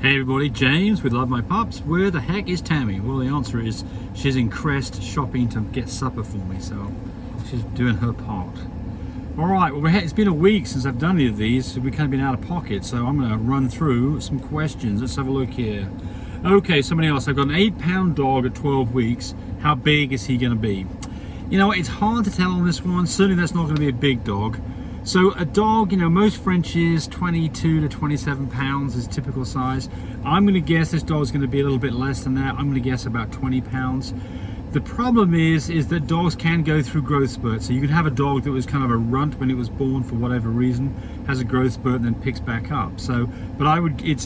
Hey everybody, James with Love My Pups. Where the heck is Tammy? Well, the answer is she's in Crest shopping to get supper for me, so she's doing her part. Alright, well it's been a week since I've done any of these, so we've kind of been out of pocket, so I'm going to run through some questions. Let's have a look here. Okay, somebody else. I've got an 8-pound dog at 12 weeks. How big is he going to be? You know, it's hard to tell on this one. Certainly that's not going to be a big dog. So a dog, you know, most Frenchies, 22 to 27 pounds is typical size. I'm going to guess this dog's going to be a little bit less than that. I'm going to guess about 20 pounds. The problem is that dogs can go through growth spurts. So you can have a dog that was kind of a runt when it was born for whatever reason, has a growth spurt and then picks back up. So, but it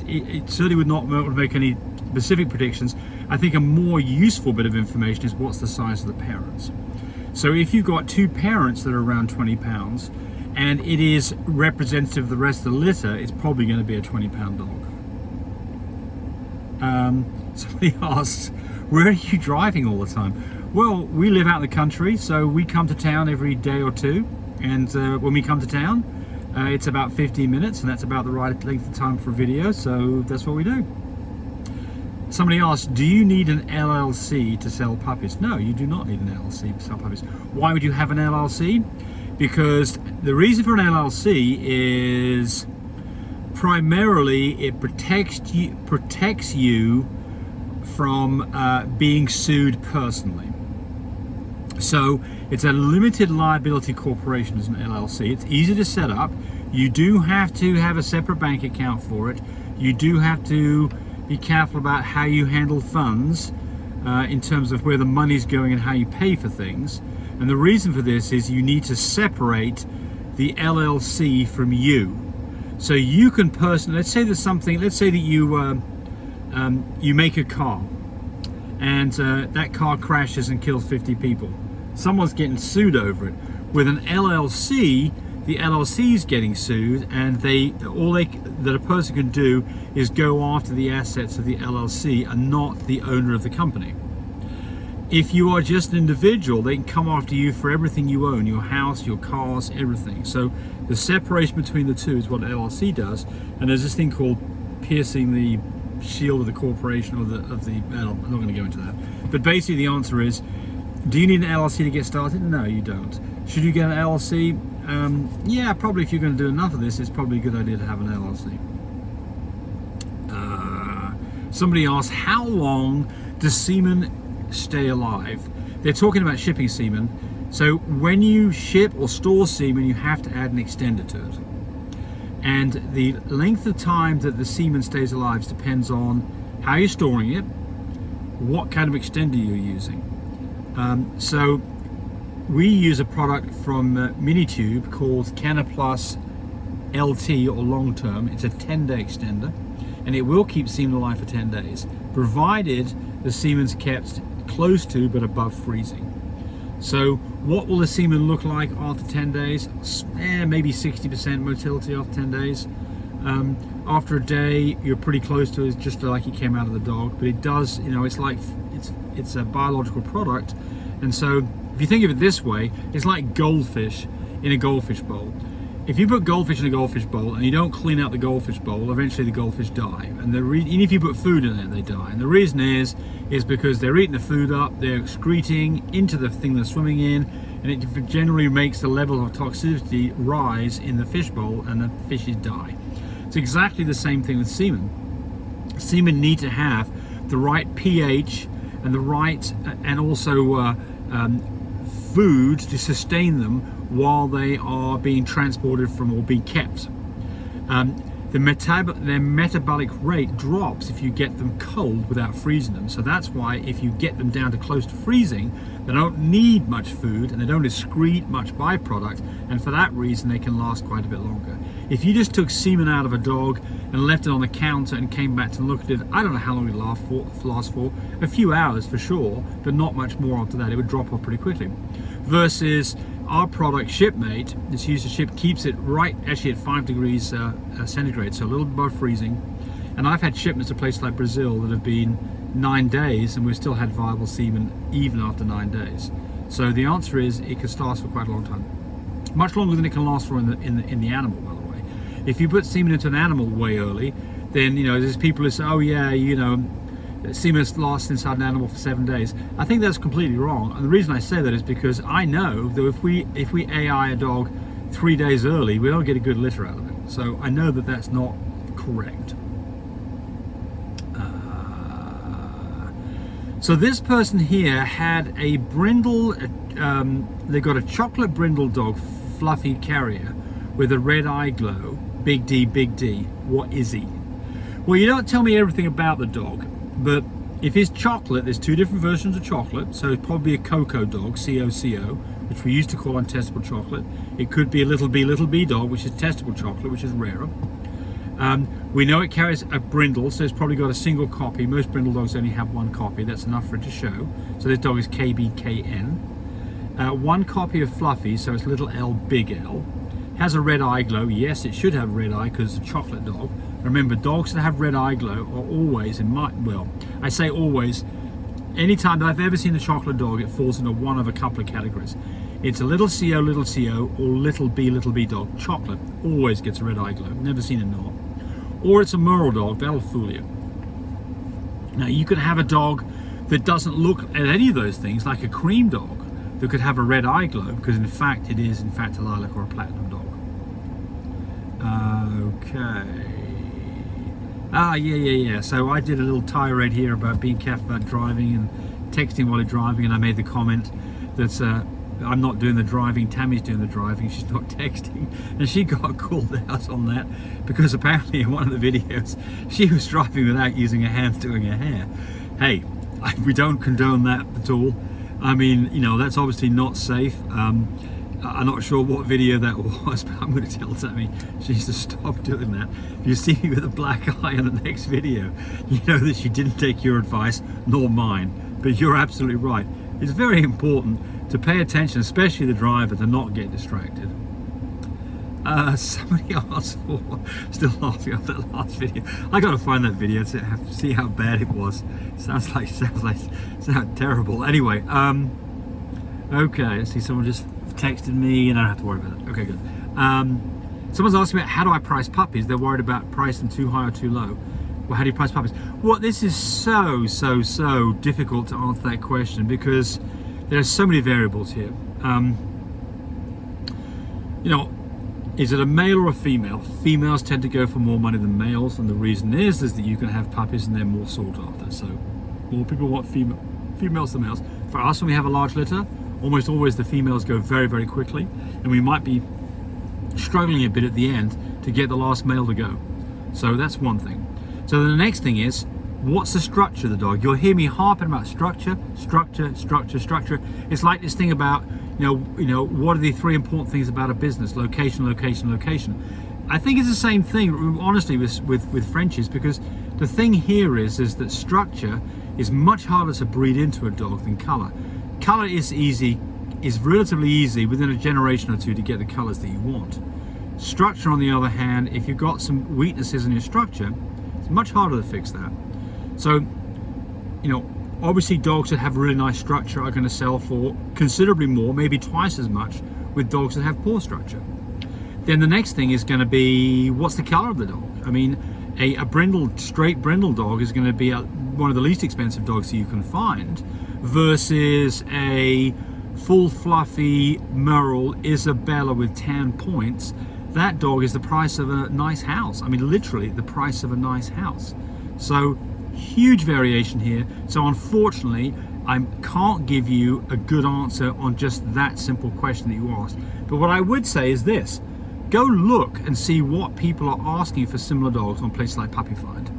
certainly would not make any specific predictions. I think a more useful bit of information is what's the size of the parents. So if you've got two parents that are around 20 pounds, and it is representative of the rest of the litter, it's probably going to be a 20-pound dog. Somebody asks, where are you driving all the time? Well, we live out in the country, so we come to town every day or two, and when we come to town, it's about 15 minutes, and that's about the right length of time for a video, so that's what we do. Somebody asked, do you need an LLC to sell puppies? No, you do not need an LLC to sell puppies. Why would you have an LLC? Because the reason for an LLC is primarily it protects you from being sued personally. So it's a limited liability corporation as an LLC. It's easy to set up. You do have to have a separate bank account for it. You do have to be careful about how you handle funds in terms of where the money's going and how you pay for things. And the reason for this is you need to separate the LLC from you. So you can personally, let's say that you make a car and that car crashes and kills 50 people. Someone's getting sued over it. With an LLC, the LLC is getting sued, and all that a person can do is go after the assets of the LLC and not the owner of the company. If you are just an individual, they can come after you for everything you own, your house, your cars, everything. So the separation between the two is what LLC does. And there's this thing called piercing the shield of the corporation I'm not going to go into that. But basically the answer is, do you need an LLC to get started? No, you don't. Should you get an LLC? Yeah, probably if you're going to do enough of this, it's probably a good idea to have an LLC. Somebody asked, how long does semen stay alive? They're talking about shipping semen. So when you ship or store semen, you have to add an extender to it. And the length of time that the semen stays alive depends on how you're storing it, what kind of extender you're using. So we use a product from Minitube called Canaplus LT or long term. It's a 10-day extender, and it will keep semen alive for 10 days, provided the semen's kept close to but above freezing. So what will the semen look like after 10 days? Maybe 60% motility after 10 days. After a day, you're pretty close to it, just like it came out of the dog. But it does, you know, it's a biological product. And so if you think of it this way, it's like goldfish in a goldfish bowl. If you put goldfish in a goldfish bowl and you don't clean out the goldfish bowl, eventually the goldfish die. And even if you put food in it, they die. And the reason is because they're eating the food up, they're excreting into the thing they're swimming in, and it generally makes the level of toxicity rise in the fish bowl, and the fishes die. It's exactly the same thing with semen. Semen need to have the right pH and the right, and also food to sustain them while they are being transported from or being kept. Their metabolic rate drops if you get them cold without freezing them. So that's why if you get them down to close to freezing, they don't need much food and they don't excrete much byproduct, and for that reason they can last quite a bit longer. If you just took semen out of a dog and left it on the counter and came back to look at it, I don't know how long it would last for, a few hours for sure, but not much more after that. It would drop off pretty quickly. Versus our product Shipmate, it's used to ship, keeps it right actually at 5 degrees centigrade, so a little above freezing. And I've had shipments to places like Brazil that have been 9 days and we've still had viable semen even after 9 days. So the answer is it can last for quite a long time. Much longer than it can last for in the animal, by the way. If you put semen into an animal way early, then there's people who say, oh yeah, semen lasts inside an animal for 7 days. I think that's completely wrong, and the reason I say that is because I know that if we AI a dog 3 days early, we don't get a good litter out of it. So I know that that's not correct. So this person here had a brindle, they got a chocolate brindle dog, fluffy carrier, with a red eye glow, big D, big D. What is he? Well, you don't tell me everything about the dog, but if he's chocolate, there's 2 different versions of chocolate, so it's probably a cocoa dog, C-O-C-O, which we used to call untestable chocolate. It could be a little B dog, which is testable chocolate, which is rarer. We know it carries a brindle, so it's probably got a single copy. Most brindle dogs only have 1 copy. That's enough for it to show. So this dog is KBKN. 1 copy of Fluffy, so it's little L, big L. Has a red eye glow. Yes, it should have red eye because it's a chocolate dog. Remember, dogs that have red eye glow are always, I say always, anytime that I've ever seen a chocolate dog, it falls into one of a couple of categories. It's a little CO, or little B dog. Chocolate always gets a red eye glow. Never seen it not. Or it's a merle dog. That'll fool you. Now, you could have a dog that doesn't look at any of those things, like a cream dog, that could have a red eye glow, because in fact it is a lilac or a platinum dog. Okay. Yeah. So I did a little tirade here about being careful about driving and texting while you're driving, and I made the comment that I'm not doing the driving, Tammy's doing the driving, she's not texting, and she got called out on that because apparently in one of the videos she was driving without using her hands doing her hair. Hey, we don't condone that at all. I mean, that's obviously not safe. I'm not sure what video that was, but I'm going to tell Tammy she needs to stop doing that. If you see me with a black eye in the next video, you know that she didn't take your advice, nor mine. But you're absolutely right. It's very important to pay attention, especially the driver, to not get distracted. Somebody asked for, still laughing at that last video. I got to find that video to see how bad it was. Sounds terrible. Anyway, okay, let's see, someone just texted me and I don't have to worry about it. Okay, good. Someone's asking about how do I price puppies? They're worried about pricing too high or too low. Well, how do you price puppies? Well, this is so difficult to answer that question because there are so many variables here. Is it a male or a female? Females tend to go for more money than males, and the reason is that you can have puppies and they're more sought after. So more people want females than males. For us, when we have a large litter, almost always the females go very quickly, and we might be struggling a bit at the end to get the last male to go. So that's one thing. So the next thing is, what's the structure of the dog? You'll hear me harping about structure. It's like this thing about, what are the 3 important things about a business? Location. I think it's the same thing, honestly, with Frenchies, because the thing here is that structure is much harder to breed into a dog than color. Color is relatively easy within a generation or 2 to get the colors that you want. Structure, on the other hand, if you've got some weaknesses in your structure, it's much harder to fix that. So, obviously dogs that have really nice structure are going to sell for considerably more, maybe twice as much, with dogs that have poor structure. Then the next thing is going to be, what's the color of the dog? I mean, a straight brindle dog is going to be one of the least expensive dogs that you can find, versus a full fluffy merle Isabella with tan points. That dog is the price of a nice house. I mean, literally the price of a nice house. So huge variation here. So unfortunately, I can't give you a good answer on just that simple question that you asked. But what I would say is this: go look and see what people are asking for similar dogs on places like Puppy Find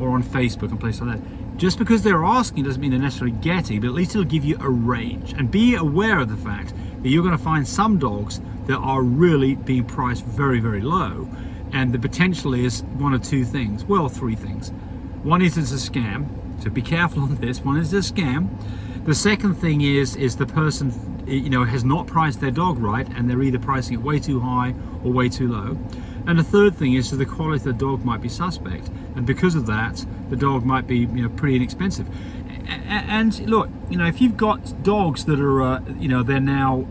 or on Facebook and places like that. Just because they're asking doesn't mean they're necessarily getting, but at least it'll give you a range. And be aware of the fact that you're going to find some dogs that are really being priced very low, and the potential is 1 or 2 things, well, 3 things. One is it's a scam, so be careful on this. One is a scam. The second thing is the person has not priced their dog right, and they're either pricing it way too high or way too low. And the third thing is that the quality of the dog might be suspect, and because of that, the dog might be pretty inexpensive. And look, if you've got dogs that are they're now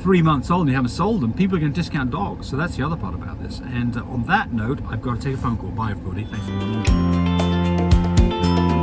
3 months old and you haven't sold them, people are going to discount dogs. So that's the other part about this. And on that note, I've got to take a phone call. Bye, everybody. Thanks for watching.